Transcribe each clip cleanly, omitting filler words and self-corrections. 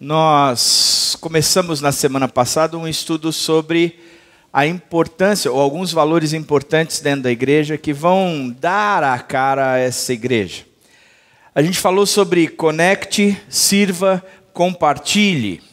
Nós começamos na semana passada um estudo sobre a importância, ou alguns valores importantes dentro da igreja que vão dar a cara a essa igreja. A gente falou sobre conecte, sirva, compartilhe.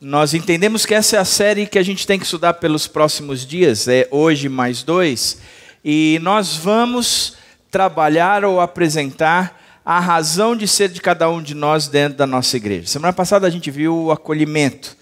Nós entendemos que essa é a série que a gente tem que estudar pelos próximos dias, é hoje mais 2, e nós vamos trabalhar ou apresentar a razão de ser de cada um de nós dentro da nossa igreja. Semana passada a gente viu o acolhimento,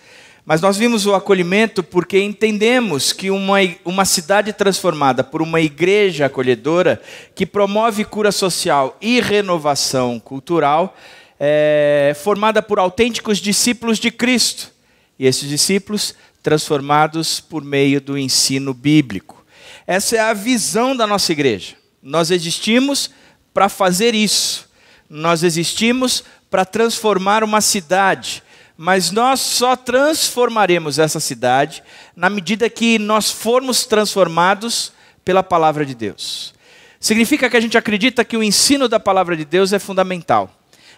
mas nós vimos o acolhimento porque entendemos que uma cidade transformada por uma igreja acolhedora, que promove cura social e renovação cultural, é formada por autênticos discípulos de Cristo, e esses discípulos transformados por meio do ensino bíblico. Essa é a visão da nossa igreja. Nós existimos para fazer isso. Nós existimos para transformar uma cidade, mas nós só transformaremos essa cidade na medida que nós formos transformados pela palavra de Deus. Significa que a gente acredita que o ensino da palavra de Deus é fundamental.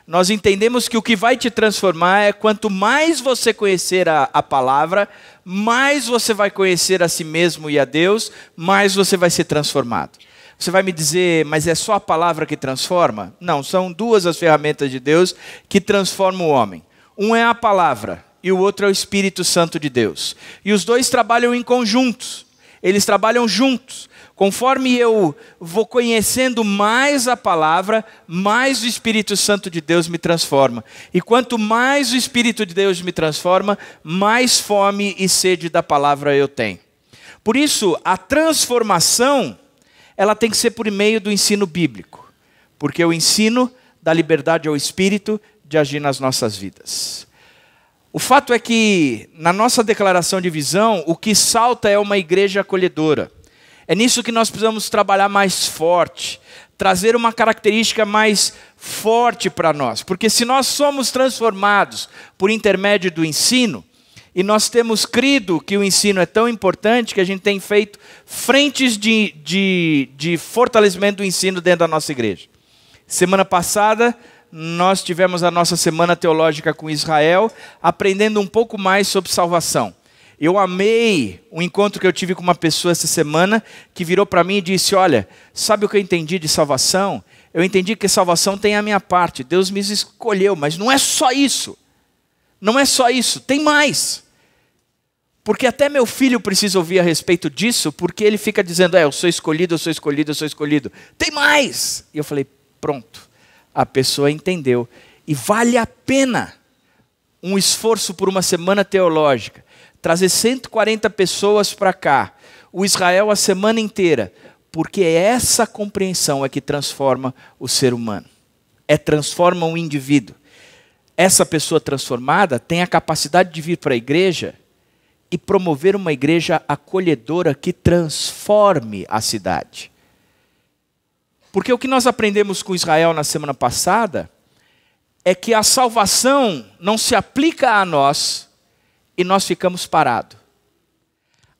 Nós entendemos que o que vai te transformar é quanto mais você conhecer a palavra, mais você vai conhecer a si mesmo e a Deus, mais você vai ser transformado. Você vai me dizer, mas é só a palavra que transforma? Não, são duas as ferramentas de Deus que transformam o homem. Um é a palavra e o outro é o Espírito Santo de Deus. E os dois trabalham em conjunto, eles trabalham juntos. Conforme eu vou conhecendo mais a palavra, mais o Espírito Santo de Deus me transforma. E quanto mais o Espírito de Deus me transforma, mais fome e sede da palavra eu tenho. Por isso, a transformação ela tem que ser por meio do ensino bíblico, porque o ensino dá liberdade ao Espírito de agir nas nossas vidas. O fato é que, na nossa declaração de visão, o que salta é uma igreja acolhedora. É nisso que nós precisamos trabalhar mais forte, trazer uma característica mais forte para nós, porque se nós somos transformados por intermédio do ensino, e nós temos crido que o ensino é tão importante que a gente tem feito frentes de fortalecimento do ensino dentro da nossa igreja. Semana passada, nós tivemos a nossa semana teológica com Israel, aprendendo um pouco mais sobre salvação. Eu amei o encontro que eu tive com uma pessoa essa semana, que virou para mim e disse, olha, sabe o que eu entendi de salvação? Eu entendi que salvação tem a minha parte, Deus me escolheu, mas não é só isso. Não é só isso, tem mais. Porque até meu filho precisa ouvir a respeito disso, porque ele fica dizendo, eu sou escolhido, eu sou escolhido, eu sou escolhido. Tem mais! E eu falei, pronto. A pessoa entendeu. E vale a pena um esforço por uma semana teológica. Trazer 140 pessoas para cá. O Israel a semana inteira. Porque essa compreensão é que transforma o ser humano. Transforma um indivíduo. Essa pessoa transformada tem a capacidade de vir para a igreja e promover uma igreja acolhedora que transforme a cidade. Porque o que nós aprendemos com Israel na semana passada é que a salvação não se aplica a nós e nós ficamos parados.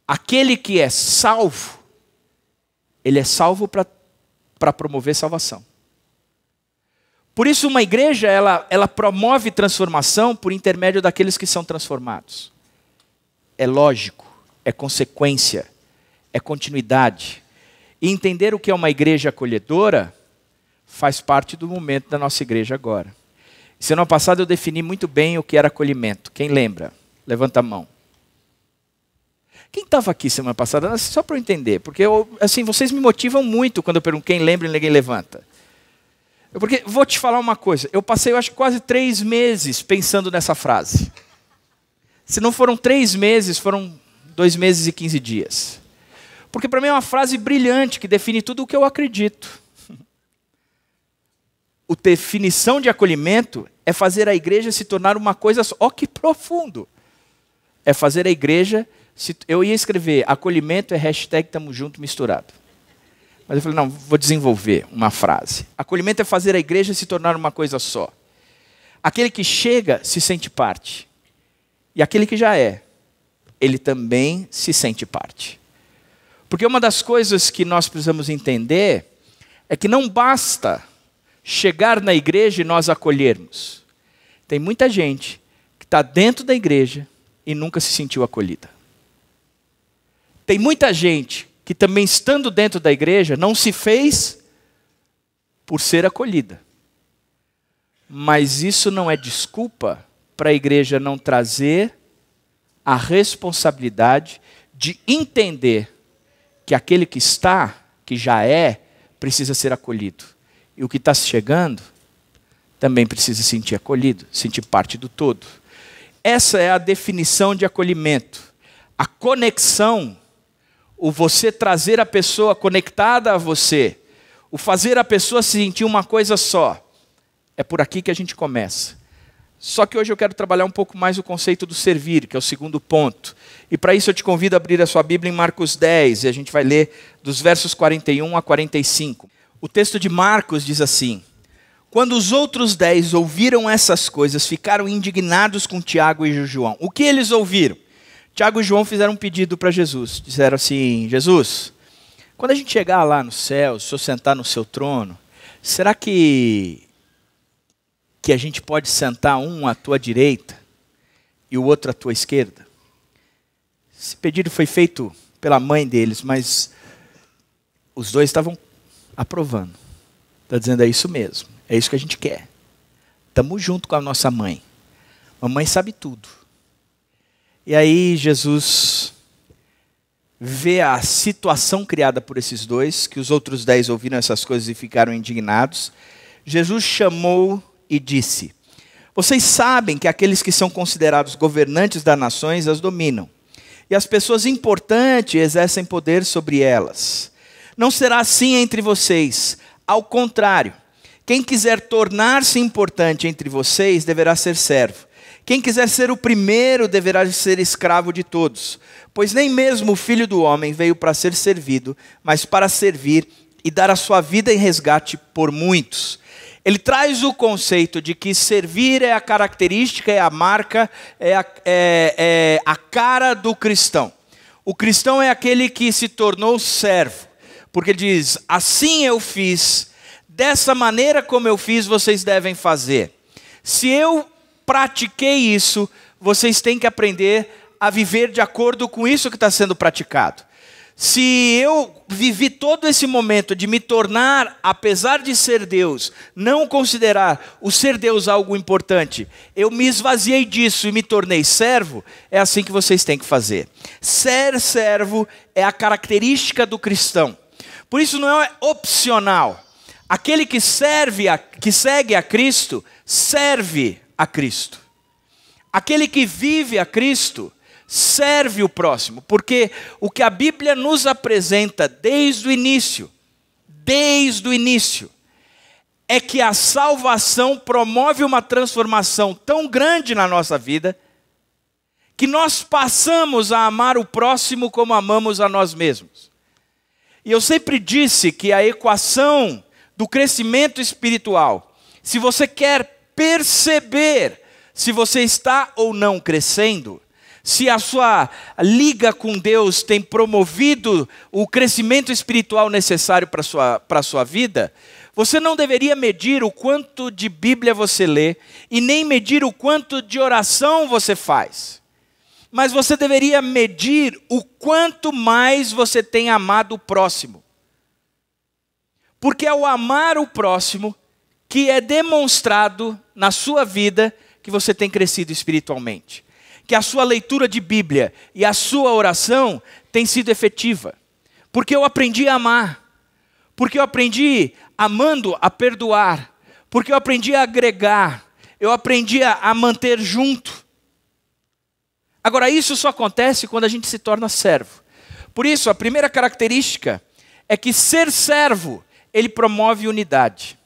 Aquele que é salvo, ele é salvo para promover salvação. Por isso uma igreja, ela promove transformação por intermédio daqueles que são transformados. É lógico, é consequência, é continuidade. E entender o que é uma igreja acolhedora faz parte do momento da nossa igreja agora. Semana passada eu defini muito bem o que era acolhimento. Quem lembra? Levanta a mão. Quem estava aqui semana passada? Só para eu entender, porque assim, vocês me motivam muito quando eu pergunto quem lembra e ninguém levanta. Porque vou te falar uma coisa, eu passei eu acho quase 3 meses pensando nessa frase. Se não foram 3 meses, foram 2 meses e 15 dias. Porque para mim é uma frase brilhante que define tudo o que eu acredito. A definição de acolhimento é fazer a igreja se tornar uma coisa só. Ó, que profundo! É fazer a igreja... Eu ia escrever, acolhimento é hashtag tamo junto misturado. Mas eu falei, não, vou desenvolver uma frase. Acolhimento é fazer a igreja se tornar uma coisa só. Aquele que chega se sente parte. E aquele que já é, ele também se sente parte. Porque uma das coisas que nós precisamos entender é que não basta chegar na igreja e nós acolhermos. Tem muita gente que está dentro da igreja e nunca se sentiu acolhida. Tem muita gente que também estando dentro da igreja não se fez por ser acolhida. Mas isso não é desculpa para a igreja não trazer a responsabilidade de entender que aquele que está, que já é, precisa ser acolhido. E o que está chegando também precisa se sentir acolhido, sentir parte do todo. Essa é a definição de acolhimento. A conexão, o você trazer a pessoa conectada a você, o fazer a pessoa se sentir uma coisa só. É por aqui que a gente começa. Só que hoje eu quero trabalhar um pouco mais o conceito do servir, que é o segundo ponto. E para isso eu te convido a abrir a sua Bíblia em Marcos 10, e a gente vai ler dos versos 41 a 45. O texto de Marcos diz assim: quando os outros 10 ouviram essas coisas, ficaram indignados com Tiago e João. O que eles ouviram? Tiago e João fizeram um pedido para Jesus. Disseram assim: Jesus, quando a gente chegar lá no céu, se eu sentar no seu trono, será que a gente pode sentar um à tua direita e o outro à tua esquerda? Esse pedido foi feito pela mãe deles, mas os dois estavam aprovando. Está dizendo, é isso mesmo, é isso que a gente quer. Estamos junto com a nossa mãe. Mamãe sabe tudo. E aí Jesus vê a situação criada por esses dois, que os outros 10 ouviram essas coisas e ficaram indignados. Jesus chamou e disse: vocês sabem que aqueles que são considerados governantes das nações as dominam, e as pessoas importantes exercem poder sobre elas. Não será assim entre vocês. Ao contrário, quem quiser tornar-se importante entre vocês deverá ser servo. Quem quiser ser o primeiro deverá ser escravo de todos. Pois nem mesmo o Filho do Homem veio para ser servido, mas para servir e dar a sua vida em resgate por muitos. Ele traz o conceito de que servir é a característica, é a marca, é a cara do cristão. O cristão é aquele que se tornou servo. Porque ele diz, assim eu fiz, dessa maneira como eu fiz, vocês devem fazer. Se eu pratiquei isso, vocês têm que aprender a viver de acordo com isso que está sendo praticado. Se eu vivi todo esse momento de me tornar, apesar de ser Deus, não considerar o ser Deus algo importante, eu me esvaziei disso e me tornei servo, é assim que vocês têm que fazer. Ser servo é a característica do cristão. Por isso não é opcional. Aquele que segue a Cristo, serve a Cristo. Aquele que vive a Cristo, serve o próximo. Porque o que a Bíblia nos apresenta desde o início, é que a salvação promove uma transformação tão grande na nossa vida, que nós passamos a amar o próximo como amamos a nós mesmos. E eu sempre disse que a equação do crescimento espiritual, se você quer perceber se você está ou não crescendo, se a sua liga com Deus tem promovido o crescimento espiritual necessário para a sua vida, você não deveria medir o quanto de Bíblia você lê e nem medir o quanto de oração você faz. Mas você deveria medir o quanto mais você tem amado o próximo. Porque é o amar o próximo que é demonstrado na sua vida que você tem crescido espiritualmente. Que a sua leitura de Bíblia e a sua oração tem sido efetiva. Porque eu aprendi a amar. Porque eu aprendi amando a perdoar. Porque eu aprendi a agregar. Eu aprendi a manter junto. Agora, isso só acontece quando a gente se torna servo. Por isso, a primeira característica é que ser servo, ele promove unidade.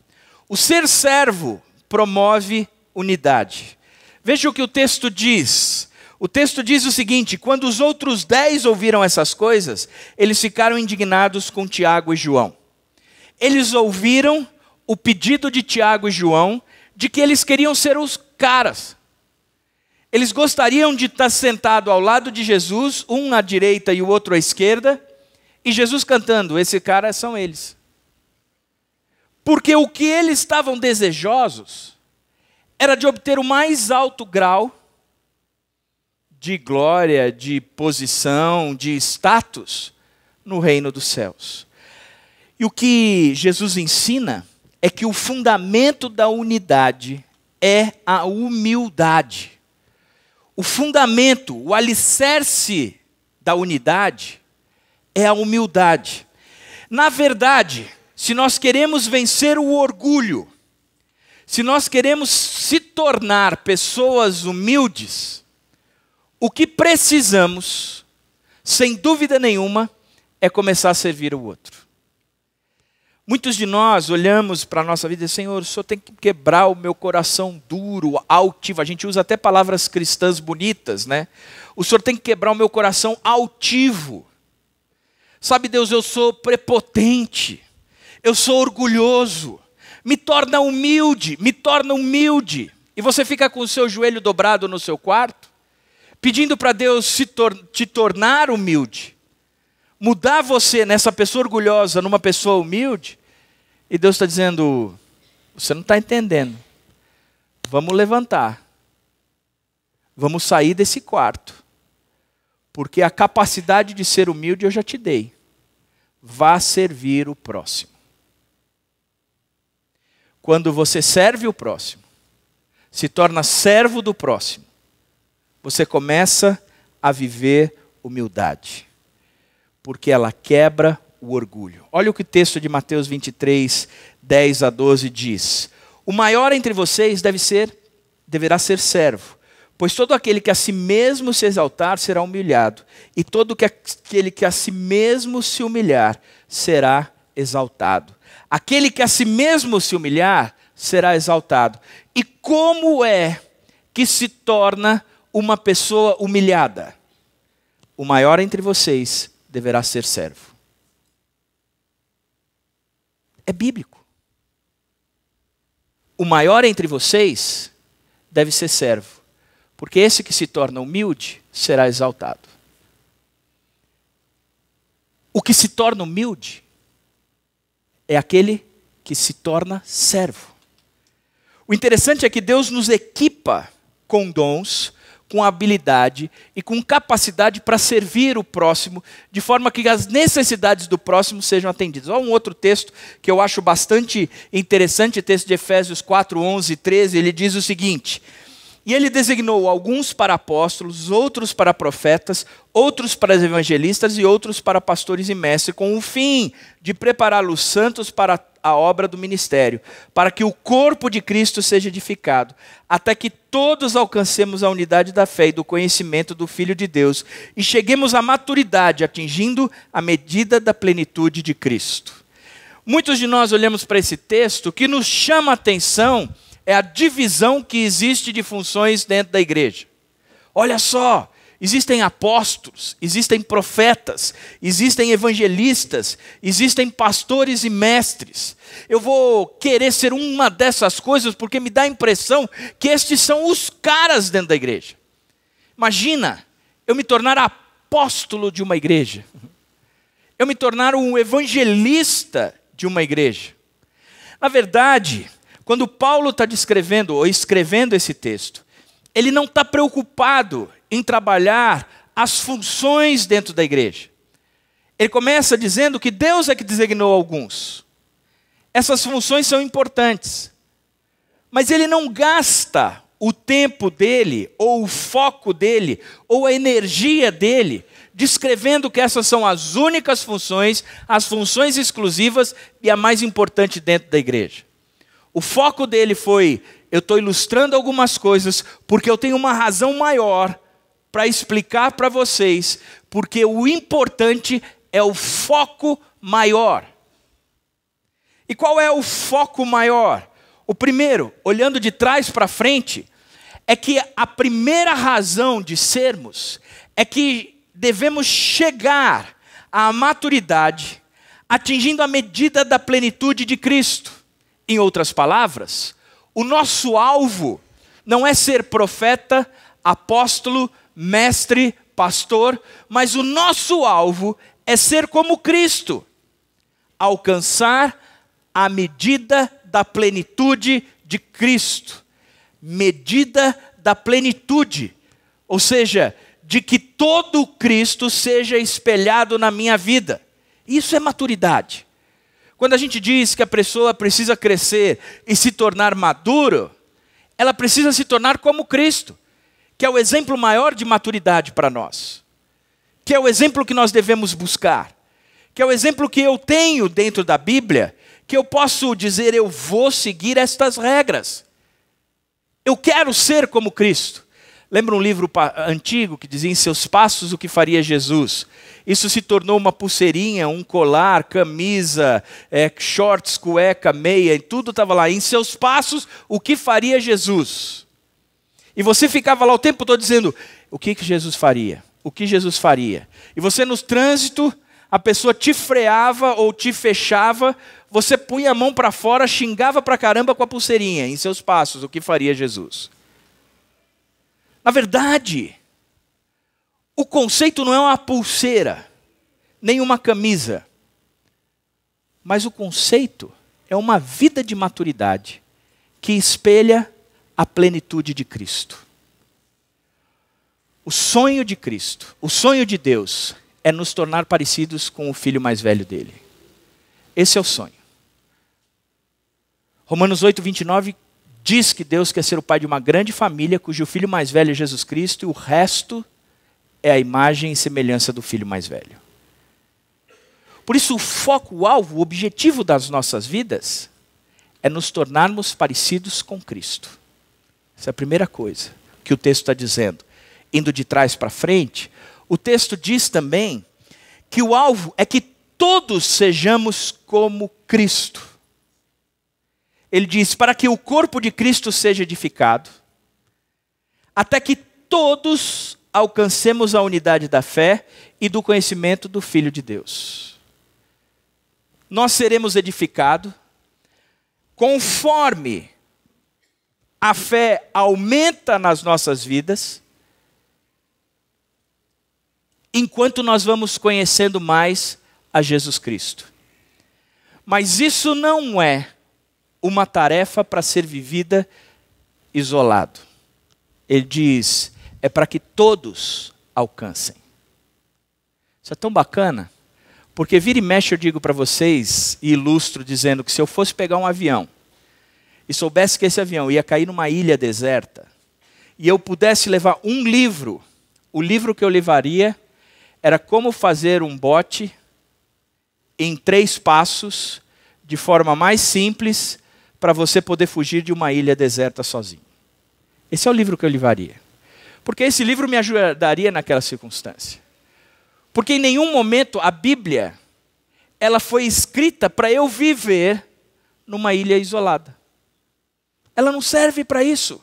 O ser servo promove unidade. Veja o que o texto diz. O texto diz o seguinte: quando os outros 10 ouviram essas coisas, eles ficaram indignados com Tiago e João. Eles ouviram o pedido de Tiago e João de que eles queriam ser os caras. Eles gostariam de estar sentado ao lado de Jesus, um à direita e o outro à esquerda, e Jesus cantando, esse cara são eles. Porque o que eles estavam desejosos era de obter o mais alto grau de glória, de posição, de status no reino dos céus. E o que Jesus ensina é que o fundamento da unidade é a humildade. O fundamento, o alicerce da unidade é a humildade. Na verdade, se nós queremos vencer o orgulho, se nós queremos se tornar pessoas humildes, o que precisamos, sem dúvida nenhuma, é começar a servir o outro. Muitos de nós olhamos para a nossa vida e dizemos: Senhor, o Senhor tem que quebrar o meu coração duro, altivo. A gente usa até palavras cristãs bonitas, né? O Senhor tem que quebrar o meu coração altivo. Sabe, Deus, eu sou prepotente, eu sou orgulhoso, me torna humilde. E você fica com o seu joelho dobrado no seu quarto, pedindo para Deus te tornar humilde, mudar você nessa pessoa orgulhosa numa pessoa humilde. E Deus está dizendo: você não está entendendo, vamos levantar, vamos sair desse quarto, porque a capacidade de ser humilde eu já te dei, vá servir o próximo. Quando você serve o próximo, se torna servo do próximo, você começa a viver humildade, porque ela quebra o orgulho. Olha o que o texto de Mateus 23, 10 a 12 diz: o maior entre vocês deverá ser servo, pois todo aquele que a si mesmo se exaltar será humilhado, e todo aquele que a si mesmo se humilhar será exaltado. Aquele que a si mesmo se humilhar será exaltado. E como é que se torna uma pessoa humilhada? O maior entre vocês deverá ser servo. É bíblico. O maior entre vocês deve ser servo, porque esse que se torna humilde será exaltado. O que se torna humilde é aquele que se torna servo. O interessante é que Deus nos equipa com dons, com habilidade e com capacidade para servir o próximo, de forma que as necessidades do próximo sejam atendidas. Olha um outro texto que eu acho bastante interessante, texto de Efésios 4, 11 e 13, ele diz o seguinte: e ele designou alguns para apóstolos, outros para profetas, outros para evangelistas e outros para pastores e mestres, com o fim de prepará-los santos para a obra do ministério, para que o corpo de Cristo seja edificado, até que todos alcancemos a unidade da fé e do conhecimento do Filho de Deus e cheguemos à maturidade, atingindo a medida da plenitude de Cristo. Muitos de nós olhamos para esse texto, o que nos chama a atenção é a divisão que existe de funções dentro da igreja. Olha só, existem apóstolos, existem profetas, existem evangelistas, existem pastores e mestres. Eu vou querer ser uma dessas coisas porque me dá a impressão que estes são os caras dentro da igreja. Imagina, eu me tornar apóstolo de uma igreja. Eu me tornar um evangelista de uma igreja. Na verdade, quando Paulo está descrevendo ou escrevendo esse texto, ele não está preocupado em trabalhar as funções dentro da igreja. Ele começa dizendo que Deus é que designou alguns. Essas funções são importantes. Mas ele não gasta o tempo dele, ou o foco dele, ou a energia dele, descrevendo que essas são as únicas funções, as funções exclusivas e a mais importante dentro da igreja. O foco dele foi: eu estou ilustrando algumas coisas porque eu tenho uma razão maior para explicar para vocês, porque o importante é o foco maior. E qual é o foco maior? O primeiro, olhando de trás para frente, é que a primeira razão de sermos é que devemos chegar à maturidade, atingindo a medida da plenitude de Cristo. Em outras palavras, o nosso alvo não é ser profeta, apóstolo, mestre, pastor, mas o nosso alvo é ser como Cristo, alcançar a medida da plenitude de Cristo. Medida da plenitude, ou seja, de que todo Cristo seja espelhado na minha vida. Isso é maturidade. Quando a gente diz que a pessoa precisa crescer e se tornar maduro, ela precisa se tornar como Cristo, que é o exemplo maior de maturidade para nós, que é o exemplo que nós devemos buscar, que é o exemplo que eu tenho dentro da Bíblia, que eu posso dizer, eu vou seguir estas regras. Eu quero ser como Cristo. Lembra um livro antigo que dizia, em seus passos, o que faria Jesus? Isso se tornou uma pulseirinha, um colar, camisa, shorts, cueca, meia, e tudo estava lá. Em seus passos, o que faria Jesus? E você ficava lá o tempo todo dizendo, o que Jesus faria? O que Jesus faria? E você no trânsito, a pessoa te freava ou te fechava, você punha a mão para fora, xingava para caramba com a pulseirinha. Em seus passos, o que faria Jesus? Na verdade, o conceito não é uma pulseira, nem uma camisa. Mas o conceito é uma vida de maturidade que espelha a plenitude de Cristo. O sonho de Cristo, o sonho de Deus, é nos tornar parecidos com o filho mais velho dele. Esse é o sonho. Romanos 8, 29 diz que Deus quer ser o pai de uma grande família, cujo filho mais velho é Jesus Cristo, e o resto é a imagem e semelhança do filho mais velho. Por isso o foco, o alvo, o objetivo das nossas vidas é nos tornarmos parecidos com Cristo. Essa é a primeira coisa que o texto está dizendo. Indo de trás para frente, o texto diz também que o alvo é que todos sejamos como Cristo. Ele diz, para que o corpo de Cristo seja edificado, até que todos alcancemos a unidade da fé e do conhecimento do Filho de Deus. Nós seremos edificados conforme a fé aumenta nas nossas vidas, enquanto nós vamos conhecendo mais a Jesus Cristo. Mas isso não é uma tarefa para ser vivida isolado. Ele diz, é para que todos alcancem. Isso é tão bacana, porque vira e mexe eu digo para vocês, e ilustro dizendo que se eu fosse pegar um avião, e soubesse que esse avião ia cair numa ilha deserta, e eu pudesse levar um livro, o livro que eu levaria era como fazer um bote em 3 passos, de forma mais simples, para você poder fugir de uma ilha deserta sozinho. Esse é o livro que eu levaria. Porque esse livro me ajudaria naquela circunstância. Porque em nenhum momento a Bíblia, ela foi escrita para eu viver numa ilha isolada. Ela não serve para isso.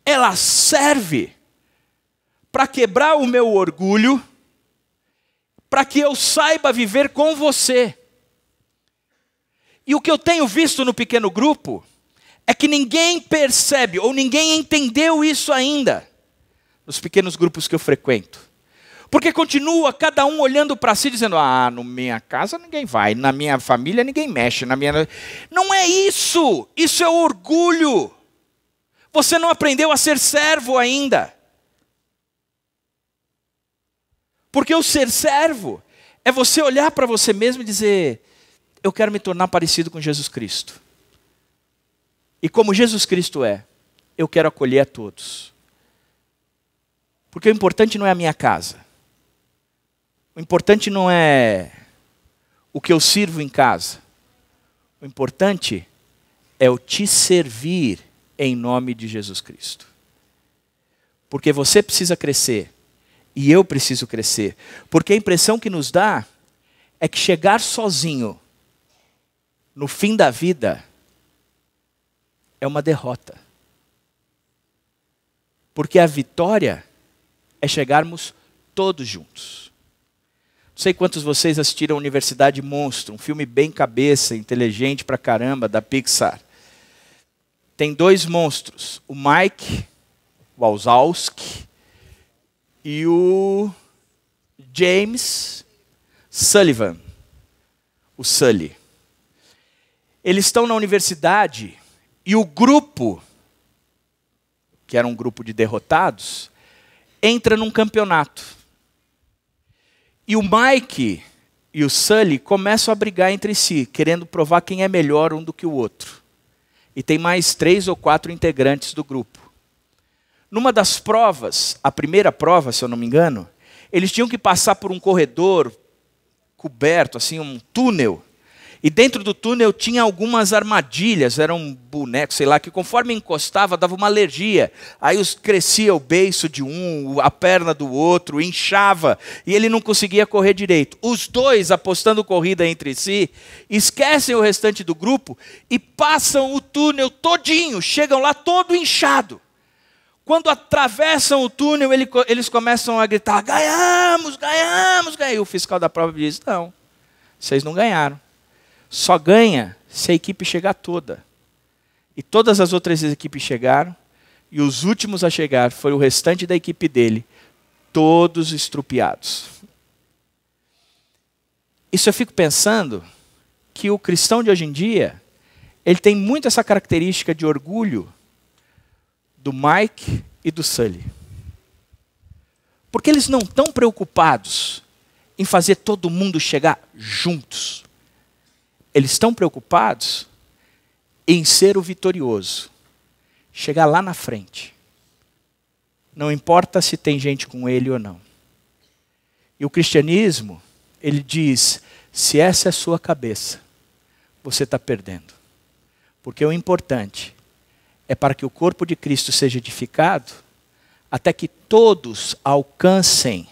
Ela serve para quebrar o meu orgulho, para que eu saiba viver com você. E o que eu tenho visto no pequeno grupo é que ninguém percebe ou ninguém entendeu isso ainda nos pequenos grupos que eu frequento. Porque continua cada um olhando para si dizendo, na minha casa ninguém vai, na minha família ninguém mexe, Não é isso, isso é orgulho. Você não aprendeu a ser servo ainda. Porque o ser servo é você olhar para você mesmo e dizer, eu quero me tornar parecido com Jesus Cristo. E como Jesus Cristo é, eu quero acolher a todos. Porque o importante não é a minha casa. O importante não é o que eu sirvo em casa. O importante é eu te servir em nome de Jesus Cristo. Porque você precisa crescer e eu preciso crescer. Porque a impressão que nos dá é que chegar sozinho no fim da vida é uma derrota. Porque a vitória é chegarmos todos juntos. Não sei quantos de vocês assistiram Universidade Monstro, um filme bem cabeça, inteligente pra caramba, da Pixar. Tem 2 monstros, o Mike Wazowski e o James Sullivan, o Sully. Eles estão na universidade e o grupo, que era um grupo de derrotados, entra num campeonato. E o Mike e o Sully começam a brigar entre si, querendo provar quem é melhor um do que o outro. E tem mais 3 ou 4 integrantes do grupo. Numa das provas, a primeira prova, se eu não me engano, eles tinham que passar por um corredor coberto, assim, um túnel. E dentro do túnel tinha algumas armadilhas, eram bonecos, sei lá, que conforme encostava dava uma alergia. Aí crescia o beiço de um, a perna do outro, inchava, e ele não conseguia correr direito. Os dois, apostando corrida entre si, esquecem o restante do grupo e passam o túnel todinho, chegam lá todo inchado. Quando atravessam o túnel, eles começam a gritar, ganhamos, ganhamos, ganhamos. E o fiscal da prova diz, não, vocês não ganharam. Só ganha se a equipe chegar toda. E todas as outras equipes chegaram, e os últimos a chegar foi o restante da equipe dele, todos estrupiados. Isso eu fico pensando que o cristão de hoje em dia, ele tem muito essa característica de orgulho do Mike e do Sully. Porque eles não estão preocupados em fazer todo mundo chegar juntos. Eles estão preocupados em ser o vitorioso. Chegar lá na frente. Não importa se tem gente com ele ou não. E o cristianismo, ele diz, se essa é a sua cabeça, você está perdendo. Porque o importante é para que o corpo de Cristo seja edificado, até que todos alcancem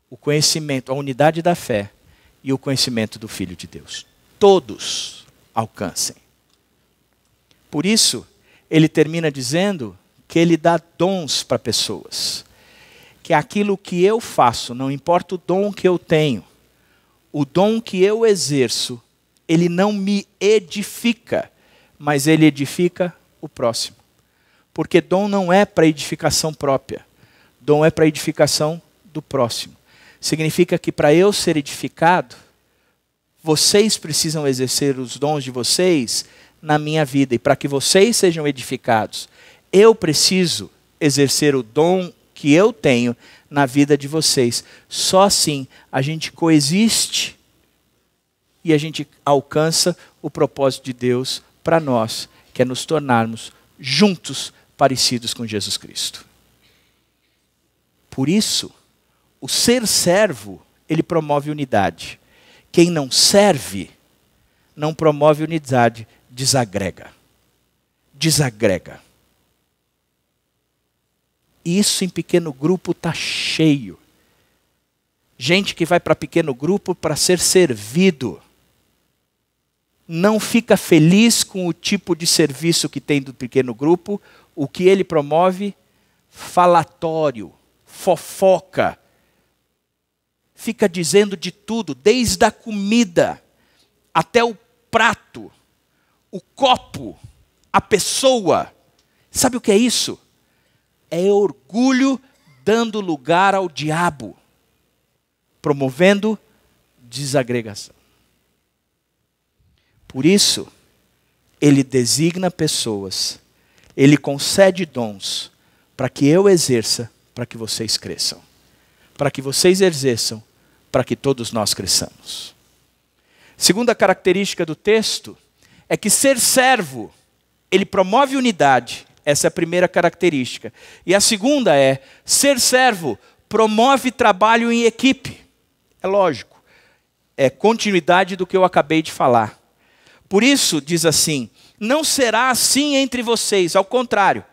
o conhecimento, a unidade da fé e o conhecimento do Filho de Deus. Todos alcancem. Por isso, ele termina dizendo que ele dá dons para pessoas. Que aquilo que eu faço, não importa o dom que eu tenho, o dom que eu exerço, ele não me edifica, mas ele edifica o próximo. Porque dom não é para edificação própria. Dom é para edificação do próximo. Significa que para eu ser edificado, vocês precisam exercer os dons de vocês na minha vida. E para que vocês sejam edificados, eu preciso exercer o dom que eu tenho na vida de vocês. Só assim a gente coexiste e a gente alcança o propósito de Deus para nós, que é nos tornarmos juntos parecidos com Jesus Cristo. Por isso, o ser servo, ele promove unidade. Quem não serve, não promove unidade, desagrega. Desagrega. Isso em pequeno grupo está cheio. Gente que vai para pequeno grupo para ser servido. Não fica feliz com o tipo de serviço que tem do pequeno grupo. O que ele promove? Falatório, fofoca. Fica dizendo de tudo, desde a comida até o prato, o copo, a pessoa. Sabe o que é isso? É orgulho dando lugar ao diabo, promovendo desagregação. Por isso, ele designa pessoas, ele concede dons para que eu exerça, para que vocês cresçam. Para que vocês exerçam, para que todos nós cresçamos. Segunda característica do texto é que ser servo, ele promove unidade. Essa é a primeira característica. E a segunda é, ser servo promove trabalho em equipe. É lógico. É continuidade do que eu acabei de falar. Por isso, diz assim, não será assim entre vocês, ao contrário.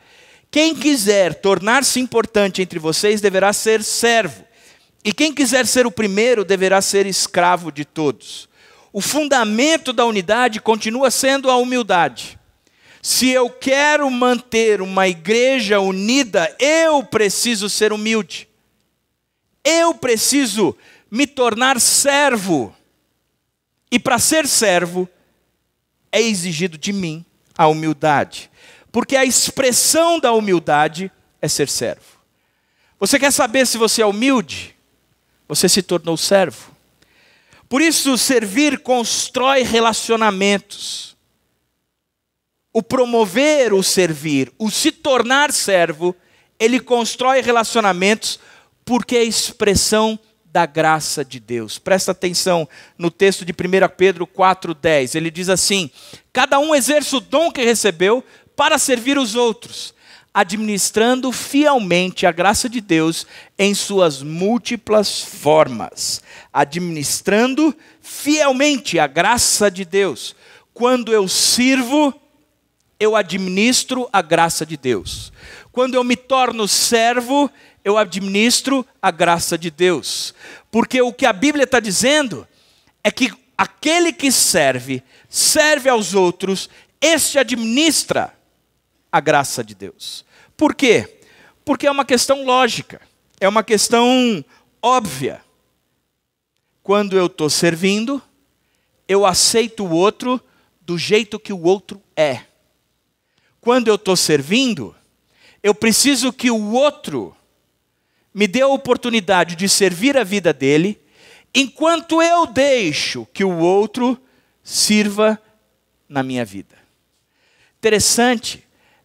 Quem quiser tornar-se importante entre vocês deverá ser servo. E quem quiser ser o primeiro deverá ser escravo de todos. O fundamento da unidade continua sendo a humildade. Se eu quero manter uma igreja unida, eu preciso ser humilde. Eu preciso me tornar servo. E para ser servo, é exigido de mim a humildade. Porque a expressão da humildade é ser servo. Você quer saber se você é humilde? Você se tornou servo. Por isso, servir constrói relacionamentos. O promover o servir, o se tornar servo, ele constrói relacionamentos porque é expressão da graça de Deus. Presta atenção no texto de 1 Pedro 4,10. Ele diz assim: cada um exerce o dom que recebeu para servir os outros, administrando fielmente a graça de Deus em suas múltiplas formas. Administrando fielmente a graça de Deus. Quando eu sirvo, eu administro a graça de Deus. Quando eu me torno servo, eu administro a graça de Deus. Porque o que a Bíblia está dizendo é que aquele que serve aos outros, este administra a graça de Deus. Por quê? Porque é uma questão lógica, é uma questão óbvia. Quando eu estou servindo, eu aceito o outro do jeito que o outro é. Quando eu estou servindo, eu preciso que o outro me dê a oportunidade de servir a vida dele, enquanto eu deixo que o outro sirva na minha vida. Interessante,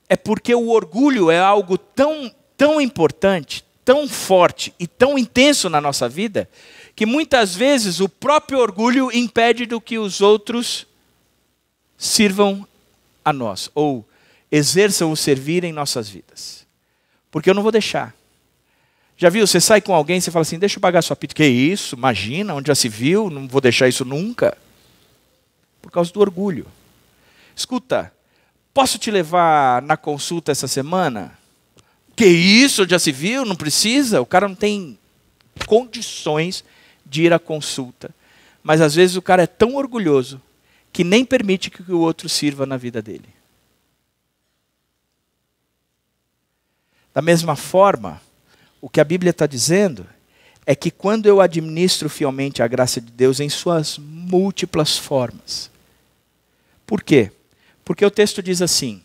é porque o orgulho é algo tão importante, tão forte e tão intenso na nossa vida, que muitas vezes o próprio orgulho impede do que os outros sirvam a nós, ou exerçam o servir em nossas vidas. Porque eu não vou deixar. Já viu, você sai com alguém e você fala assim, deixa eu pagar sua pizza. Que isso? Imagina, onde já se viu, não vou deixar isso nunca. Por causa do orgulho. Escuta, posso te levar na consulta essa semana? Que isso, já se viu, não precisa? O cara não tem condições de ir à consulta. Mas às vezes o cara é tão orgulhoso que nem permite que o outro sirva na vida dele. Da mesma forma, o que a Bíblia está dizendo é que quando eu administro fielmente a graça de Deus em suas múltiplas formas. Por quê? Porque o texto diz assim,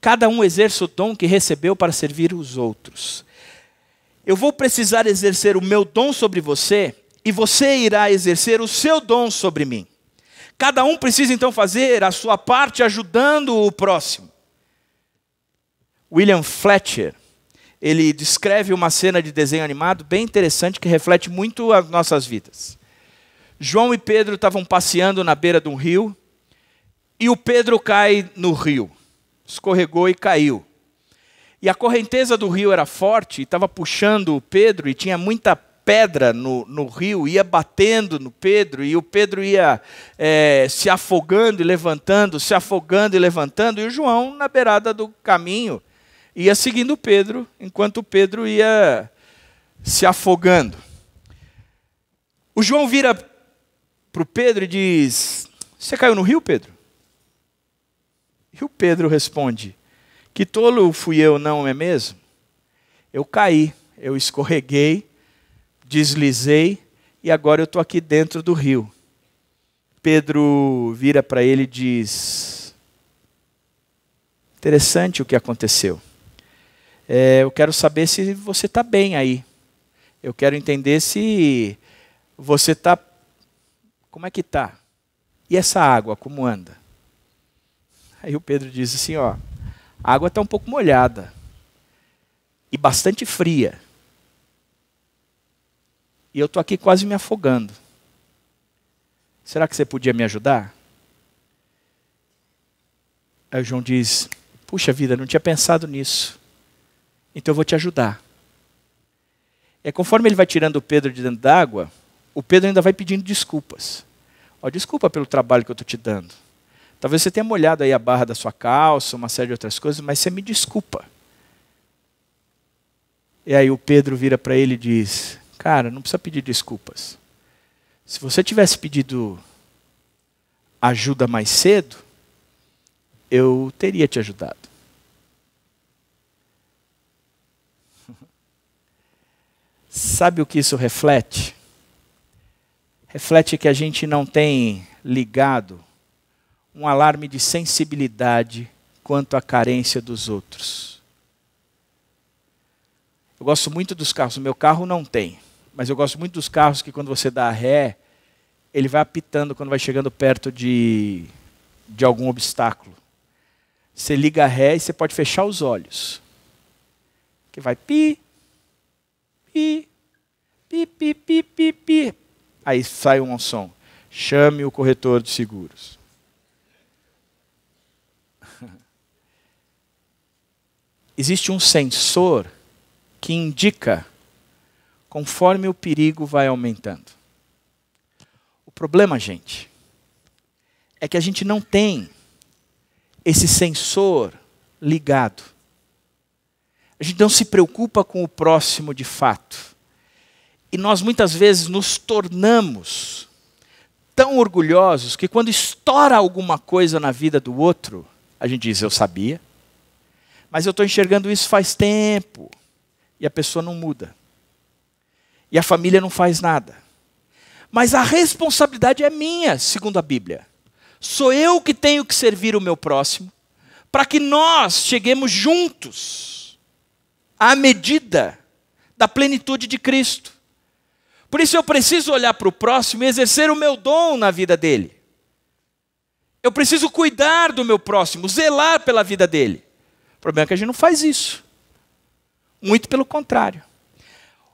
cada um exerce o dom que recebeu para servir os outros. Eu vou precisar exercer o meu dom sobre você e você irá exercer o seu dom sobre mim. Cada um precisa então fazer a sua parte ajudando o próximo. William Fletcher, ele descreve uma cena de desenho animado bem interessante que reflete muito as nossas vidas. João e Pedro estavam passeando na beira de um rio e o Pedro cai no rio. Escorregou e caiu. E a correnteza do rio era forte e estava puxando o Pedro e tinha muita pedra no rio, ia batendo no Pedro e o Pedro ia se afogando e levantando, se afogando e levantando, e o João na beirada do caminho ia seguindo o Pedro, enquanto o Pedro ia se afogando. O João vira para o Pedro e diz, você caiu no rio, Pedro? E o Pedro responde, que tolo fui eu, não é mesmo? Eu caí, eu escorreguei, deslizei e agora eu estou aqui dentro do rio. Pedro vira para ele e diz, interessante o que aconteceu. Eu quero saber se você está bem aí. Eu quero entender se você está... Como é que está? E essa água, como anda? Aí o Pedro diz assim, ó, a água está um pouco molhada e bastante fria. E eu estou aqui quase me afogando. Será que você podia me ajudar? Aí o João diz, puxa vida, não tinha pensado nisso. Então eu vou te ajudar. E conforme ele vai tirando o Pedro de dentro d'água, o Pedro ainda vai pedindo desculpas. Ó, desculpa pelo trabalho que eu estou te dando. Talvez você tenha molhado aí a barra da sua calça, uma série de outras coisas, mas você me desculpa. E aí o Pedro vira para ele e diz, cara, não precisa pedir desculpas. Se você tivesse pedido ajuda mais cedo, eu teria te ajudado. Sabe o que isso reflete? Reflete que a gente não tem ligado um alarme de sensibilidade quanto à carência dos outros. Eu gosto muito dos carros, o meu carro não tem, mas eu gosto muito dos carros que quando você dá ré, ele vai apitando quando vai chegando perto de algum obstáculo. Você liga a ré e você pode fechar os olhos, que vai pi, pi, pi, pi, pi, pi, pi. Aí sai um som. Chame o corretor de seguros. Existe um sensor que indica conforme o perigo vai aumentando. O problema, gente, é que a gente não tem esse sensor ligado. A gente não se preocupa com o próximo de fato. E nós muitas vezes nos tornamos tão orgulhosos que quando estoura alguma coisa na vida do outro, a gente diz, eu sabia, mas eu estou enxergando isso faz tempo. E a pessoa não muda. E a família não faz nada. Mas a responsabilidade é minha, segundo a Bíblia. Sou eu que tenho que servir o meu próximo, para que nós cheguemos juntos à medida da plenitude de Cristo. Por isso eu preciso olhar para o próximo e exercer o meu dom na vida dele. Eu preciso cuidar do meu próximo, zelar pela vida dele. O problema é que a gente não faz isso. Muito pelo contrário.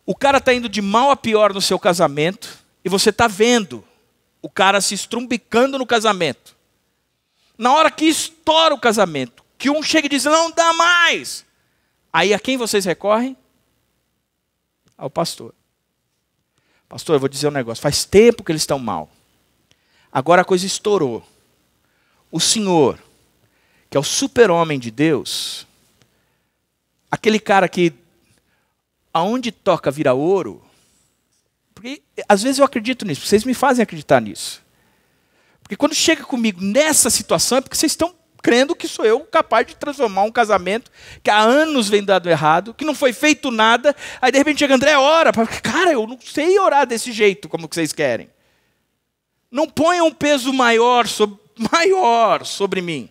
O cara está indo de mal a pior no seu casamento e você está vendo o cara se estrumbicando no casamento. Na hora que estoura o casamento, que um chega e diz, não dá mais. Aí a quem vocês recorrem? Ao pastor. Pastor, eu vou dizer um negócio. Faz tempo que eles estão mal. Agora a coisa estourou. O Senhor, que é o super-homem de Deus, aquele cara que aonde toca vira ouro, porque às vezes eu acredito nisso, vocês me fazem acreditar nisso. Porque quando chega comigo nessa situação é porque vocês estão crendo que sou eu capaz de transformar um casamento que há anos vem dado errado, que não foi feito nada, aí de repente chega André, ora, cara, eu não sei orar desse jeito como que vocês querem. Não ponham um peso maior sobre mim.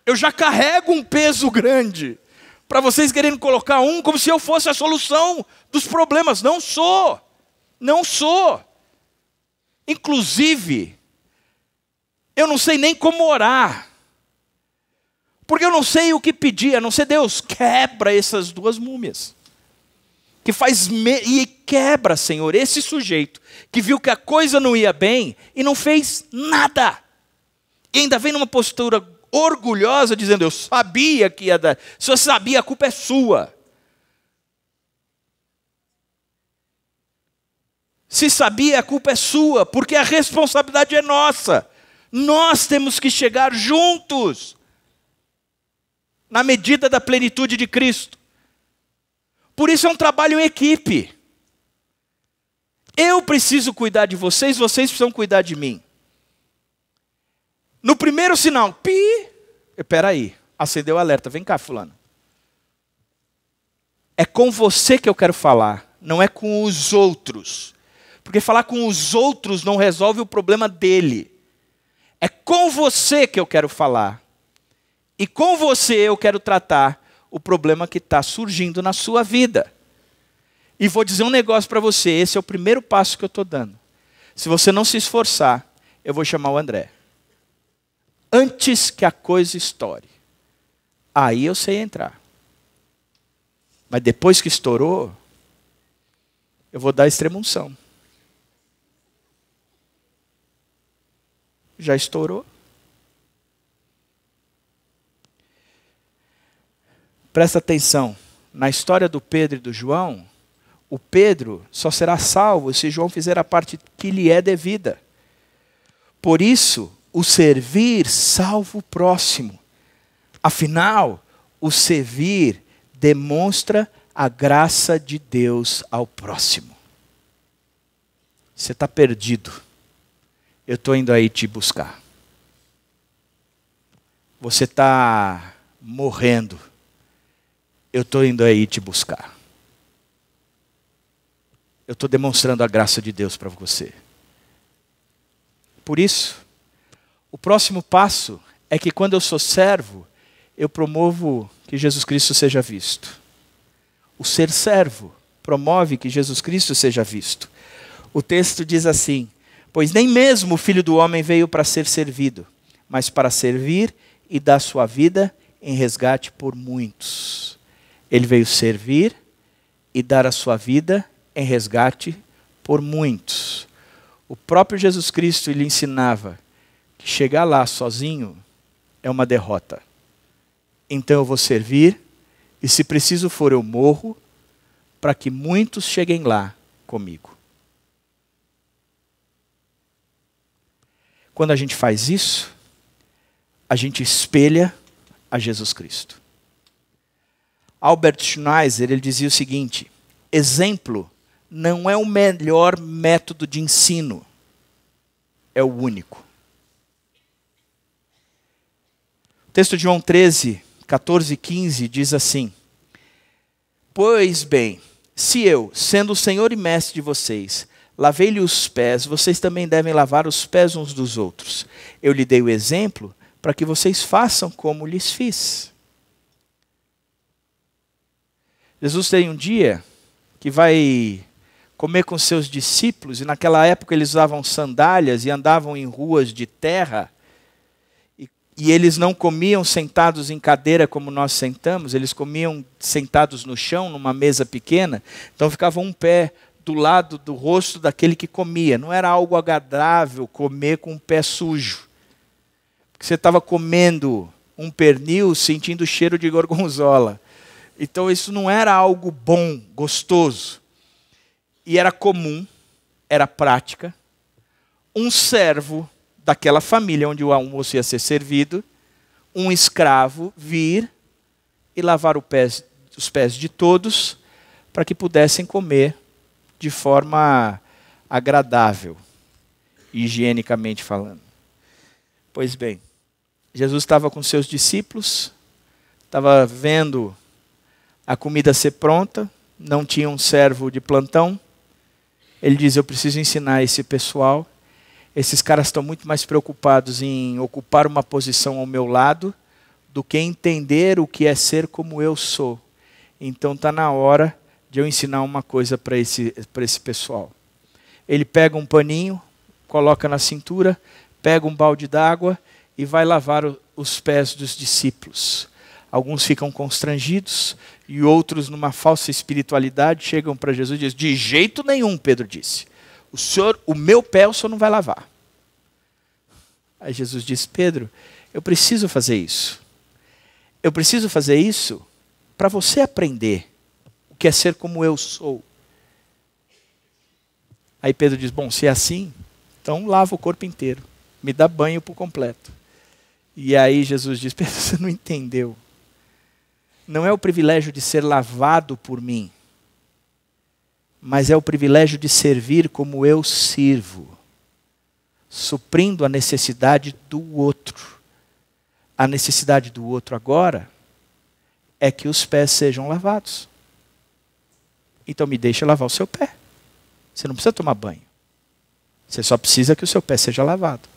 Eu já carrego um peso grande. Para vocês querendo colocar um como se eu fosse a solução dos problemas. Não sou. Não sou. Inclusive, eu não sei nem como orar. Porque eu não sei o que pedir, a não ser Deus, quebra essas duas múmias. E quebra, Senhor, esse sujeito que viu que a coisa não ia bem e não fez nada. E ainda vem numa postura orgulhosa, dizendo, eu sabia que ia dar. Se você sabia, a culpa é sua. Se sabia, a culpa é sua, porque a responsabilidade é nossa. Nós temos que chegar juntos, na medida da plenitude de Cristo. Por isso é um trabalho em equipe. Eu preciso cuidar de vocês, vocês precisam cuidar de mim. No primeiro sinal, espera aí, acendeu o alerta, vem cá fulano. É com você que eu quero falar, não é com os outros. Porque falar com os outros não resolve o problema dele. É com você que eu quero falar. E com você eu quero tratar o problema que está surgindo na sua vida. E vou dizer um negócio para você, esse é o primeiro passo que eu estou dando. Se você não se esforçar, eu vou chamar o André. Antes que a coisa estoure. Aí eu sei entrar. Mas depois que estourou, eu vou dar extrema-unção. Já estourou. Presta atenção. Na história do Pedro e do João, o Pedro só será salvo se João fizer a parte que lhe é devida. Por isso, o servir salva o próximo. Afinal, o servir demonstra a graça de Deus ao próximo. Você está perdido. Eu estou indo aí te buscar. Você está morrendo. Eu estou indo aí te buscar. Eu estou demonstrando a graça de Deus para você. Por isso, o próximo passo é que quando eu sou servo, eu promovo que Jesus Cristo seja visto. O ser servo promove que Jesus Cristo seja visto. O texto diz assim, pois nem mesmo o Filho do Homem veio para ser servido, mas para servir e dar sua vida em resgate por muitos. Ele veio servir e dar a sua vida em resgate por muitos. O próprio Jesus Cristo lhe ensinava que chegar lá sozinho é uma derrota. Então eu vou servir e, se preciso for, eu morro para que muitos cheguem lá comigo. Quando a gente faz isso, a gente espelha a Jesus Cristo. Albert Schweitzer, ele dizia o seguinte: exemplo não é o melhor método de ensino, é o único. O texto de João 13, 14 e 15 diz assim: pois bem, se eu, sendo o Senhor e Mestre de vocês, lavei-lhe os pés, vocês também devem lavar os pés uns dos outros. Eu lhe dei o exemplo para que vocês façam como lhes fiz. Jesus tem um dia que vai comer com seus discípulos, e naquela época eles usavam sandálias e andavam em ruas de terra, e eles não comiam sentados em cadeira como nós sentamos, eles comiam sentados no chão, numa mesa pequena, então ficava um pé do lado do rosto daquele que comia. Não era algo agradável comer com o pé sujo, porque você estava comendo um pernil sentindo o cheiro de gorgonzola. Então isso não era algo bom, gostoso. E era comum, era prática, um servo daquela família onde o almoço ia ser servido, um escravo vir e lavar os pés de todos, para que pudessem comer de forma agradável, higienicamente falando. Pois bem, Jesus estava com seus discípulos, estava vendo a comida ser pronta, não tinha um servo de plantão. Ele diz: eu preciso ensinar esse pessoal. Esses caras estão muito mais preocupados em ocupar uma posição ao meu lado do que entender o que é ser como eu sou. Então está na hora de eu ensinar uma coisa para esse pessoal. Ele pega um paninho, coloca na cintura, pega um balde d'água e vai lavar os pés dos discípulos. Alguns ficam constrangidos e outros, numa falsa espiritualidade, chegam para Jesus e dizem: de jeito nenhum, Pedro disse, o meu pé o senhor não vai lavar. Aí Jesus diz: Pedro, eu preciso fazer isso. Eu preciso fazer isso para você aprender o que é ser como eu sou. Aí Pedro diz: bom, se é assim, então lava o corpo inteiro, me dá banho por completo. E aí Jesus diz: Pedro, você não entendeu. Não é o privilégio de ser lavado por mim, mas é o privilégio de servir como eu sirvo, suprindo a necessidade do outro. A necessidade do outro agora é que os pés sejam lavados. Então me deixa lavar o seu pé. Você não precisa tomar banho. Você só precisa que o seu pé seja lavado.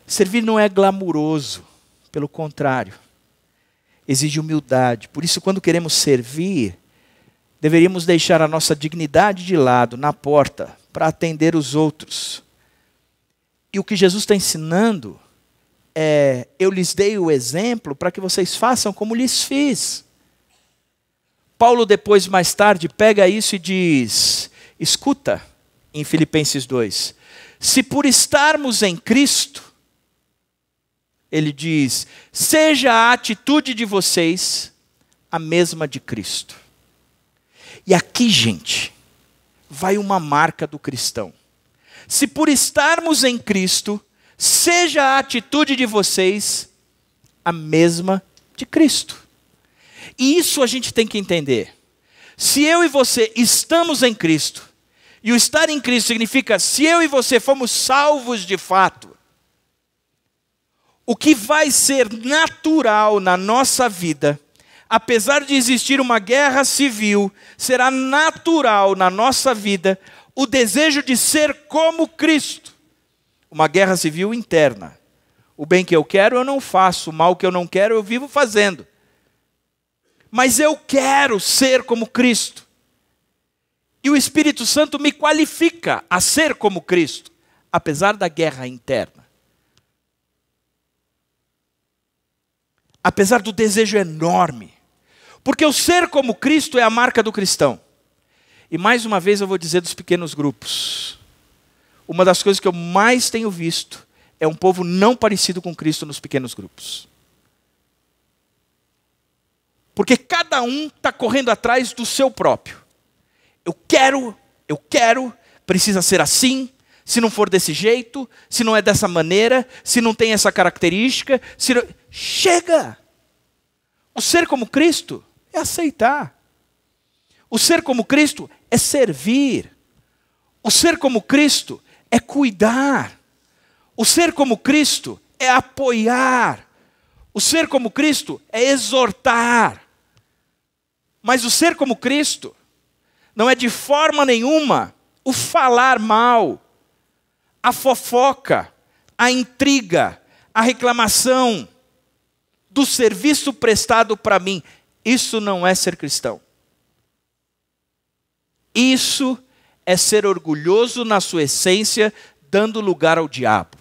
Servir não é glamuroso. Pelo contrário, exige humildade. Por isso, quando queremos servir, deveríamos deixar a nossa dignidade de lado, na porta, para atender os outros. E o que Jesus está ensinando é: eu lhes dei o exemplo para que vocês façam como lhes fiz. Paulo depois, mais tarde, pega isso e diz, escuta, em Filipenses 2, se por estarmos em Cristo, ele diz, seja a atitude de vocês a mesma de Cristo. E aqui, gente, vai uma marca do cristão. Se por estarmos em Cristo, seja a atitude de vocês a mesma de Cristo. E isso a gente tem que entender. Se eu e você estamos em Cristo, e o estar em Cristo significa se eu e você fomos salvos de fato, o que vai ser natural na nossa vida, apesar de existir uma guerra civil, será natural na nossa vida o desejo de ser como Cristo. Uma guerra civil interna. O bem que eu quero eu não faço, o mal que eu não quero eu vivo fazendo. Mas eu quero ser como Cristo. E o Espírito Santo me qualifica a ser como Cristo, apesar da guerra interna. apesar do desejo enorme. Porque o ser como Cristo é a marca do cristão. E mais uma vez eu vou dizer dos pequenos grupos. Uma das coisas que eu mais tenho visto é um povo não parecido com Cristo nos pequenos grupos. Porque cada um está correndo atrás do seu próprio. Eu quero, precisa ser assim. Se não for desse jeito, se não é dessa maneira, se não tem essa característica, se não... Chega! O ser como Cristo é aceitar. O ser como Cristo é servir. O ser como Cristo é cuidar. O ser como Cristo é apoiar. O ser como Cristo é exortar. Mas o ser como Cristo não é de forma nenhuma o falar mal, a fofoca, a intriga, a reclamação do serviço prestado para mim. Isso não é ser cristão. Isso é ser orgulhoso na sua essência, dando lugar ao diabo.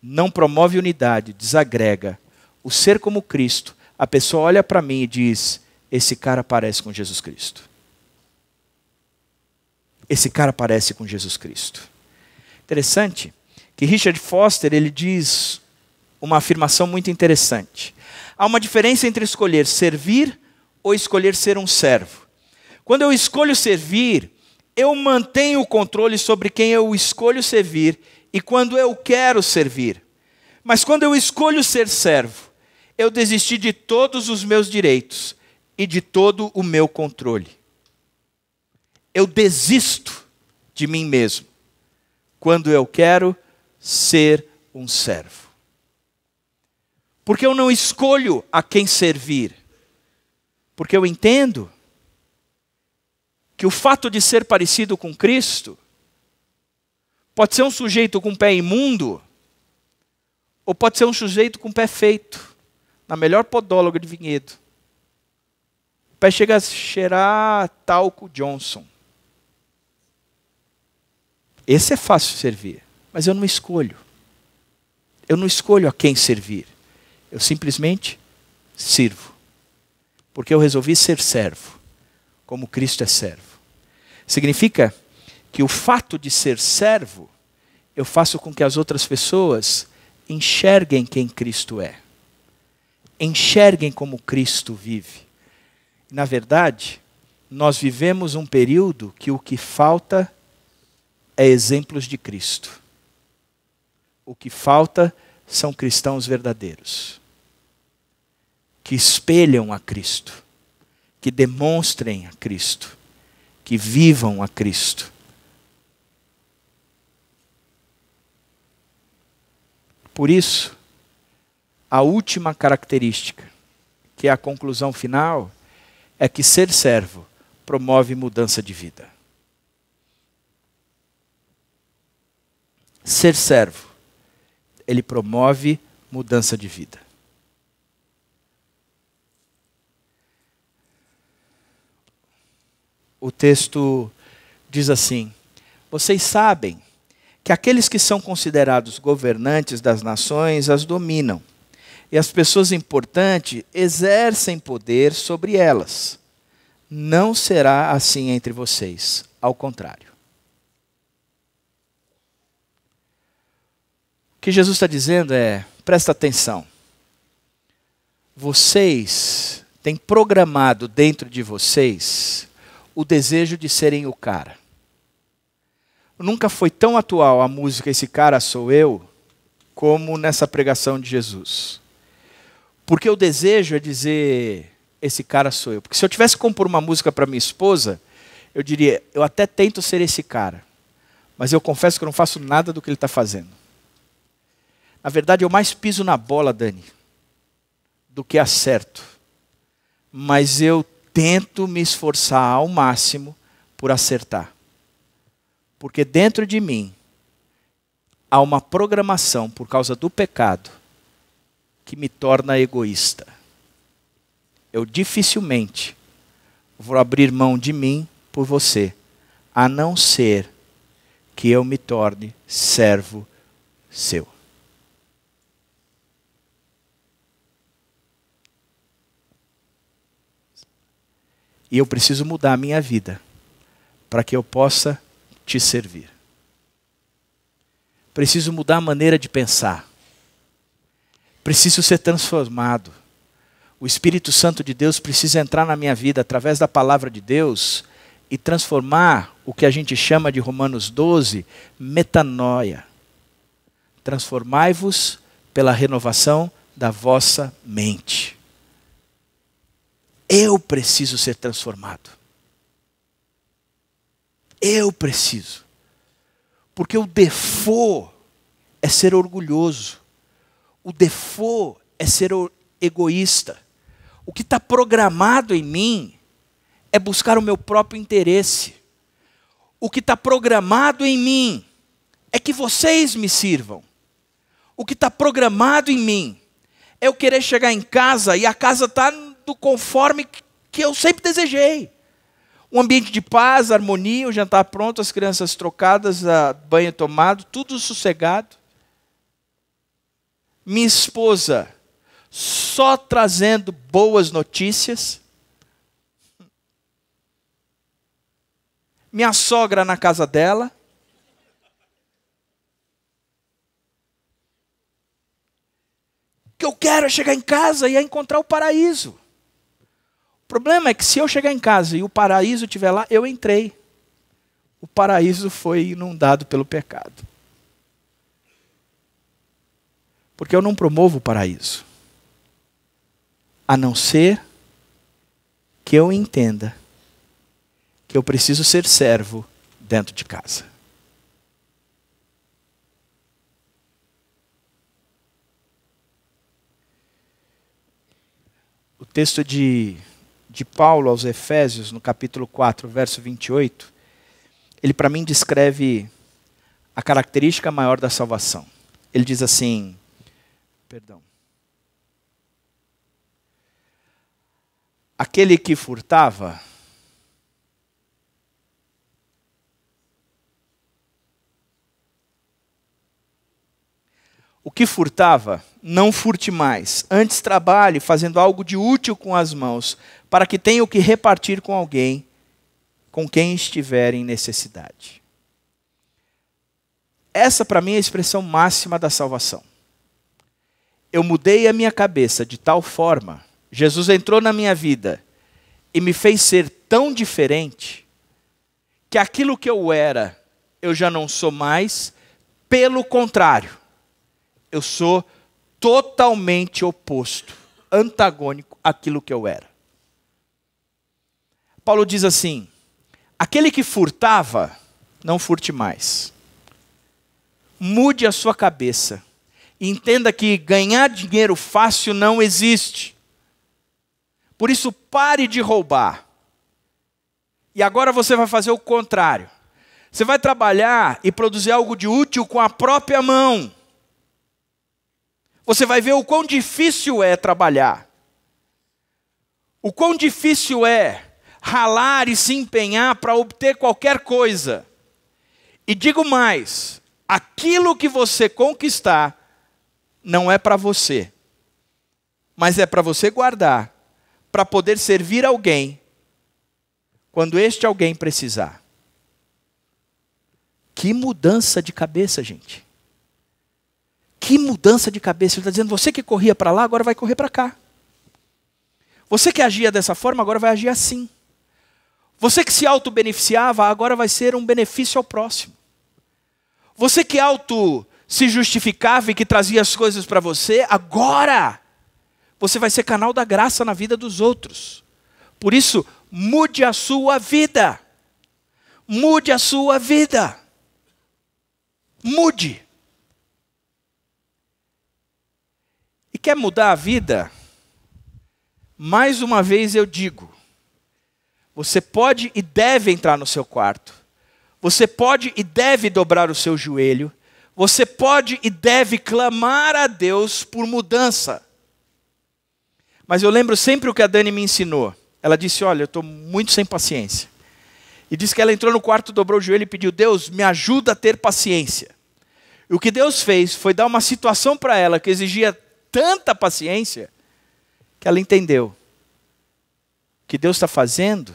Não promove unidade, desagrega. O ser como Cristo, a pessoa olha para mim e diz: esse cara parece com Jesus Cristo. Esse cara parece com Jesus Cristo. Interessante que Richard Foster, ele diz uma afirmação muito interessante. Há uma diferença entre escolher servir ou escolher ser um servo. Quando eu escolho servir, eu mantenho o controle sobre quem eu escolho servir e quando eu quero servir. Mas quando eu escolho ser servo, eu desisti de todos os meus direitos e de todo o meu controle. Eu desisto de mim mesmo quando eu quero ser um servo. Porque eu não escolho a quem servir. Porque eu entendo que o fato de ser parecido com Cristo pode ser um sujeito com pé imundo ou pode ser um sujeito com pé feito, na melhor podóloga de vinhedo. O pé chega a cheirar talco Johnson. Esse é fácil de servir, mas eu não escolho. Eu não escolho a quem servir. Eu simplesmente sirvo. Porque eu resolvi ser servo, como Cristo é servo. Significa que o fato de ser servo, eu faço com que as outras pessoas enxerguem quem Cristo é. Enxerguem como Cristo vive. Na verdade, nós vivemos um período que o que falta é exemplos de Cristo. O que falta são cristãos verdadeiros, que espelham a Cristo, que demonstrem a Cristo, que vivam a Cristo. Por isso, a última característica, que é a conclusão final, é que ser servo promove mudança de vida. Ser servo, ele promove mudança de vida. O texto diz assim: vocês sabem que aqueles que são considerados governantes das nações as dominam, e as pessoas importantes exercem poder sobre elas. Não será assim entre vocês, ao contrário. O que Jesus está dizendo é, presta atenção. Vocês têm programado dentro de vocês o desejo de serem o cara. Nunca foi tão atual a música Esse Cara Sou Eu, como nessa pregação de Jesus. Porque o desejo é dizer, esse cara sou eu. Porque se eu tivesse que compor uma música para minha esposa, eu diria, eu até tento ser esse cara, mas eu confesso que eu não faço nada do que ele está fazendo. Na verdade, eu mais piso na bola, Dani, do que acerto. Mas eu tento me esforçar ao máximo por acertar. Porque dentro de mim há uma programação por causa do pecado que me torna egoísta. Eu dificilmente vou abrir mão de mim por você, a não ser que eu me torne servo seu. E eu preciso mudar a minha vida para que eu possa te servir. Preciso mudar a maneira de pensar. Preciso ser transformado. O Espírito Santo de Deus precisa entrar na minha vida através da palavra de Deus e transformar o que a gente chama de Romanos 12, metanoia. Transformai-vos pela renovação da vossa mente. Eu preciso ser transformado. Eu preciso. Porque o default é ser orgulhoso. O default é ser egoísta. O que está programado em mim é buscar o meu próprio interesse. O que está programado em mim é que vocês me sirvam. O que está programado em mim é eu querer chegar em casa e a casa está do conforme que eu sempre desejei. Um ambiente de paz, harmonia, o jantar pronto, as crianças trocadas, banho tomado, tudo sossegado. Minha esposa só trazendo boas notícias. Minha sogra na casa dela. O que eu quero é chegar em casa e encontrar o paraíso. O problema é que se eu chegar em casa e o paraíso estiver lá, eu entrei. O paraíso foi inundado pelo pecado. Porque eu não promovo o paraíso. A não ser que eu entenda que eu preciso ser servo dentro de casa. O texto de Paulo aos Efésios, no capítulo 4, verso 28, ele para mim descreve a característica maior da salvação. Ele diz assim, aquele que furtava, o que furtava, não furte mais. Antes trabalhe fazendo algo de útil com as mãos, para que tenha o que repartir com alguém, com quem estiver em necessidade. Essa para mim é a expressão máxima da salvação. Eu mudei a minha cabeça de tal forma, Jesus entrou na minha vida e me fez ser tão diferente, que aquilo que eu era, eu já não sou mais, pelo contrário. Eu sou totalmente oposto, antagônico àquilo que eu era. Paulo diz assim, aquele que furtava, não furte mais. Mude a sua cabeça. E entenda que ganhar dinheiro fácil não existe. Por isso pare de roubar. E agora você vai fazer o contrário. Você vai trabalhar e produzir algo de útil com a própria mão. Você vai ver o quão difícil é trabalhar. O quão difícil é ralar e se empenhar para obter qualquer coisa. E digo mais, aquilo que você conquistar não é para você, mas é para você guardar, para poder servir alguém quando este alguém precisar. Que mudança de cabeça, gente. Que mudança de cabeça. Ele está dizendo, você que corria para lá, agora vai correr para cá. Você que agia dessa forma, agora vai agir assim. Você que se auto-beneficiava, agora vai ser um benefício ao próximo. Você que se justificava e que trazia as coisas para você, agora você vai ser canal da graça na vida dos outros. Por isso, mude a sua vida. Mude a sua vida. Mude. E quer mudar a vida? Mais uma vez eu digo, você pode e deve entrar no seu quarto. Você pode e deve dobrar o seu joelho. Você pode e deve clamar a Deus por mudança. Mas eu lembro sempre o que a Dani me ensinou. Ela disse, olha, eu estou muito sem paciência. E disse que ela entrou no quarto, dobrou o joelho e pediu, Deus, me ajuda a ter paciência. E o que Deus fez foi dar uma situação para ela que exigia tanta paciência, que ela entendeu que que Deus está fazendo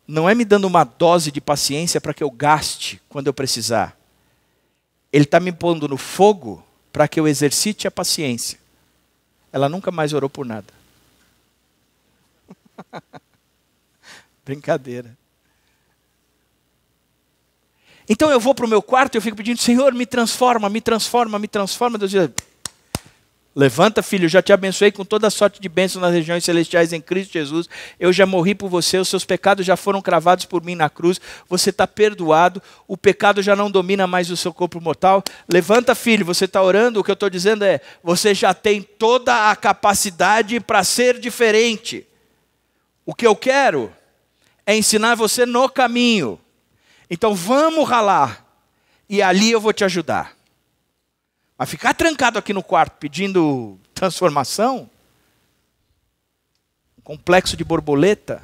não é me dando uma dose de paciência para que eu gaste quando eu precisar. Ele está me pondo no fogo para que eu exercite a paciência. Ela nunca mais orou por nada. Brincadeira. Então eu vou para o meu quarto e eu fico pedindo, Senhor, me transforma, me transforma, me transforma. Deus diz, levanta, filho, eu já te abençoei com toda a sorte de bênçãos nas regiões celestiais em Cristo Jesus. Eu já morri por você, os seus pecados já foram cravados por mim na cruz. Você está perdoado, o pecado já não domina mais o seu corpo mortal. Levanta, filho, você está orando, o que eu estou dizendo é, você já tem toda a capacidade para ser diferente. O que eu quero é ensinar você no caminho. Então vamos ralar, e ali eu vou te ajudar. Mas ficar trancado aqui no quarto pedindo transformação, um complexo de borboleta,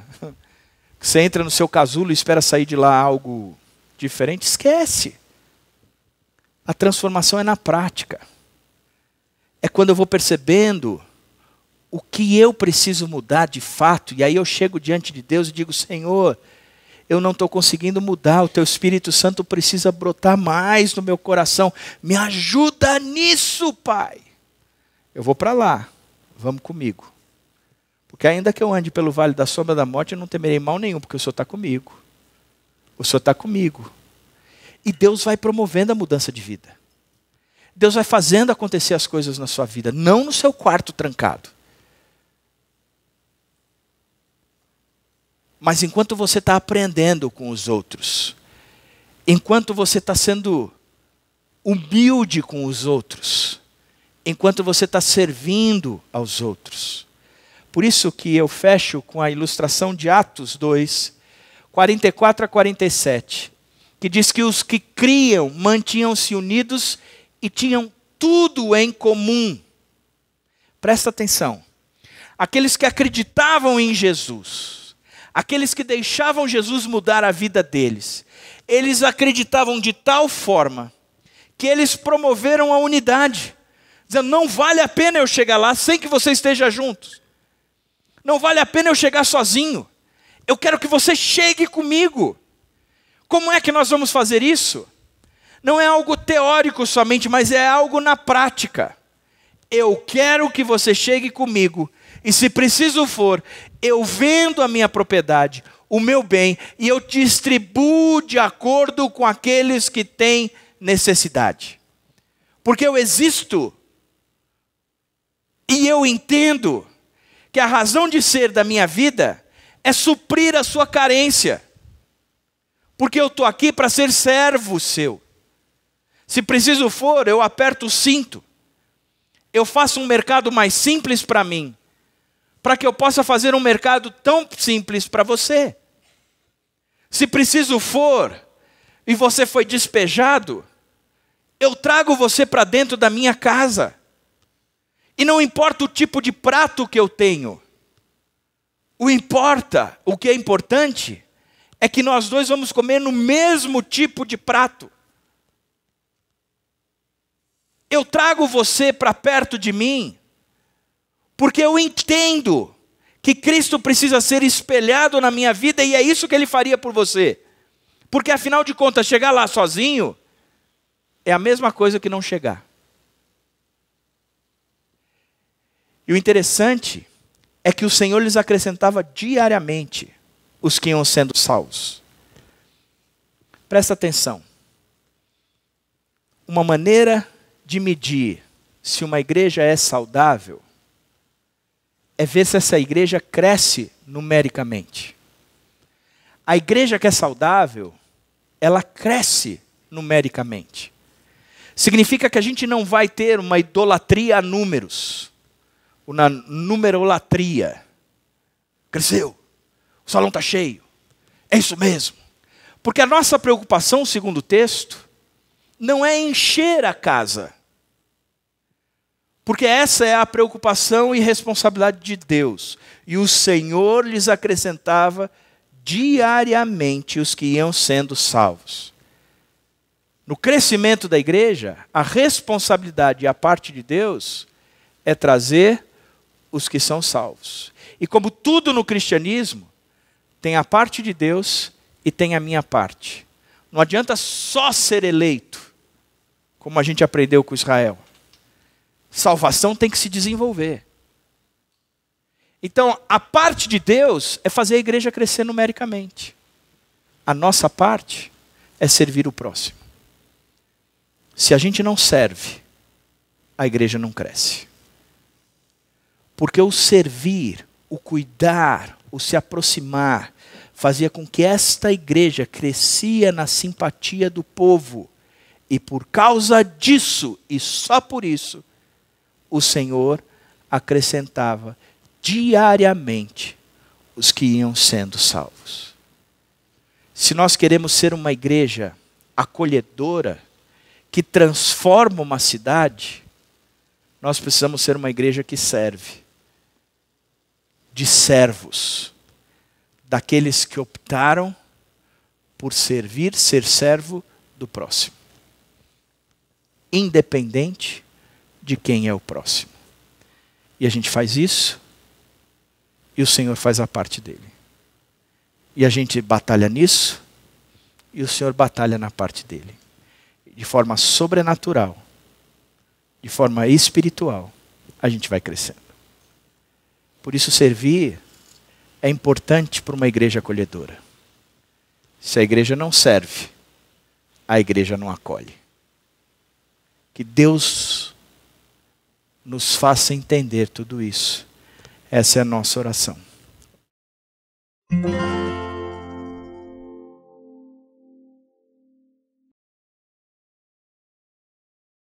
que você entra no seu casulo e espera sair de lá algo diferente, esquece. A transformação é na prática. É quando eu vou percebendo o que eu preciso mudar de fato, e aí eu chego diante de Deus e digo, Senhor, eu não estou conseguindo mudar, o Teu Espírito Santo precisa brotar mais no meu coração. Me ajuda nisso, Pai. Eu vou para lá, vamos comigo. Porque ainda que eu ande pelo vale da sombra da morte, eu não temerei mal nenhum, porque o Senhor está comigo. O Senhor está comigo. E Deus vai promovendo a mudança de vida. Deus vai fazendo acontecer as coisas na sua vida, não no seu quarto trancado. Mas enquanto você está aprendendo com os outros, enquanto você está sendo humilde com os outros, enquanto você está servindo aos outros. Por isso que eu fecho com a ilustração de Atos 2, 44 a 47, que diz que os que criam mantinham-se unidos e tinham tudo em comum. Presta atenção. Aqueles que acreditavam em Jesus, aqueles que deixavam Jesus mudar a vida deles, eles acreditavam de tal forma que eles promoveram a unidade, dizendo, não vale a pena eu chegar lá sem que você esteja juntos. Não vale a pena eu chegar sozinho. Eu quero que você chegue comigo. Como é que nós vamos fazer isso? Não é algo teórico somente, mas é algo na prática. Eu quero que você chegue comigo. E se preciso for, eu vendo a minha propriedade, o meu bem, e eu distribuo de acordo com aqueles que têm necessidade. Porque eu existo e eu entendo que a razão de ser da minha vida é suprir a sua carência. Porque eu estou aqui para ser servo seu. Se preciso for, eu aperto o cinto. Eu faço um mercado mais simples para mim, para que eu possa fazer um mercado tão simples para você. Se preciso for, e você foi despejado, eu trago você para dentro da minha casa. E não importa o tipo de prato que eu tenho. O que é importante, é que nós dois vamos comer no mesmo tipo de prato. Eu trago você para perto de mim, porque eu entendo que Cristo precisa ser espelhado na minha vida e é isso que Ele faria por você. Porque afinal de contas, chegar lá sozinho é a mesma coisa que não chegar. E o interessante é que o Senhor lhes acrescentava diariamente os que iam sendo salvos. Presta atenção. Uma maneira de medir se uma igreja é saudável é ver se essa igreja cresce numericamente. A igreja que é saudável, ela cresce numericamente. Significa que a gente não vai ter uma idolatria a números, uma numerolatria. Cresceu, o salão está cheio, é isso mesmo. Porque a nossa preocupação, segundo o texto, não é encher a casa. Porque essa é a preocupação e responsabilidade de Deus. E o Senhor lhes acrescentava diariamente os que iam sendo salvos. No crescimento da igreja, a responsabilidade e a parte de Deus é trazer os que são salvos. E como tudo no cristianismo, tem a parte de Deus e tem a minha parte. Não adianta só ser eleito, como a gente aprendeu com Israel. Salvação tem que se desenvolver. Então, a parte de Deus é fazer a igreja crescer numericamente. A nossa parte é servir o próximo. Se a gente não serve, a igreja não cresce. Porque o servir, o cuidar, o se aproximar, fazia com que esta igreja crescia na simpatia do povo. E por causa disso, e só por isso, o Senhor acrescentava diariamente os que iam sendo salvos. Se nós queremos ser uma igreja acolhedora, que transforma uma cidade, nós precisamos ser uma igreja que serve. De servos. Daqueles que optaram por servir, ser servo do próximo. Independente de quem é o próximo. E a gente faz isso, e o Senhor faz a parte dele. E a gente batalha nisso, e o Senhor batalha na parte dele. De forma sobrenatural, de forma espiritual, a gente vai crescendo. Por isso servir é importante para uma igreja acolhedora. Se a igreja não serve, a igreja não acolhe. Que Deus nos faça entender tudo isso. Essa é a nossa oração.